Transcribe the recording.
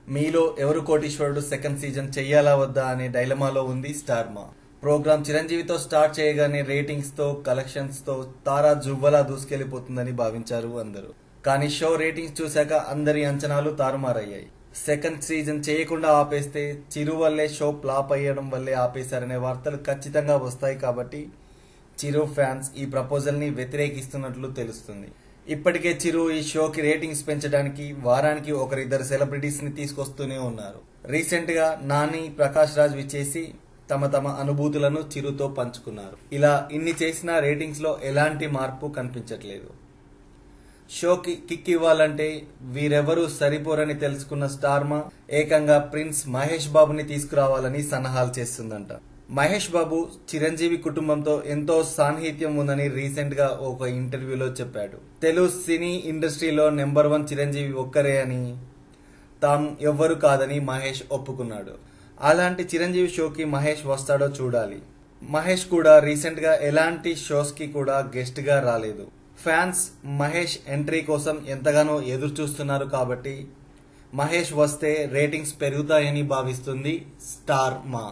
మీలో ఎవరు కోటీశ్వరుడు సెకండ్ సీజన్ చెయ్యాలా వద్దా అనే డైలమాలో ఉంది స్టార్ మా. ప్రోగ్రామ్ చిరంజీవితో స్టార్ట్ చేయగానే రేటింగ్స్ తో కలెక్షన్స్ తో తారా జువ్వలా దూసుకెళ్లిపోతుందని భావించారు అందరూ. కానీ షో రేటింగ్స్ చూశాక అందరి అంచనాలు తారుమారయ్యాయి. సెకండ్ సీజన్ చేయకుండా ఆపేస్తే చిరు వల్లే షో ఫ్లాప్ అయ్యడం వల్లే ఆపేశారనే వార్తలు ఖచ్చితంగా వస్తాయి. కాబట్టి చిరు ఫ్యాన్స్ ఈ ప్రపోజల్ ని వ్యతిరేకిస్తున్నట్లు తెలుస్తుంది. ఇప్పటికే చిరు ఈ షోకి రేటింగ్స్ పెంచడానికి వారానికి ఒకరిద్దరు సెలబ్రిటీస్ ని తీసుకొస్తూనే ఉన్నారు. రీసెంట్ గా నాని, ప్రకాష్ రాజ్ విచ్చేసి తమ తమ అనుభూతులను చిరుతో పంచుకున్నారు. ఇలా ఇన్ని చేసినా రేటింగ్స్ లో ఎలాంటి మార్పు కనిపించట్లేదు. షోకి కిక్ ఇవ్వాలంటే వీరెవరూ సరిపోరని తెలుసుకున్న స్టార్ మా ఏకంగా ప్రిన్స్ మహేష్ బాబుని తీసుకురావాలని సన్నాహాలు చేస్తుందంట. మహేష్ బాబు చిరంజీవి కుటుంబంతో ఎంతో సాన్నిహిత్యం ఉందని రీసెంట్ గా ఒక ఇంటర్వ్యూలో చెప్పాడు. తెలుగు సినీ ఇండస్ట్రీలో నెంబర్ 1 చిరంజీవి ఒక్కరే అని, తాము ఎవ్వరు కాదని మహేష్ ఒప్పుకున్నాడు. అలాంటి చిరంజీవి షోకి మహేష్ వస్తాడో చూడాలి. మహేష్ కూడా రీసెంట్ గా ఎలాంటి షోస్ కి కూడా గెస్ట్ గా రాలేదు. ఫ్యాన్స్ మహేష్ ఎంట్రీ కోసం ఎంతగానో ఎదురు చూస్తున్నారు. కాబట్టి మహేష్ వస్తే రేటింగ్స్ పెరుగుతాయని భావిస్తుంది స్టార్ మా.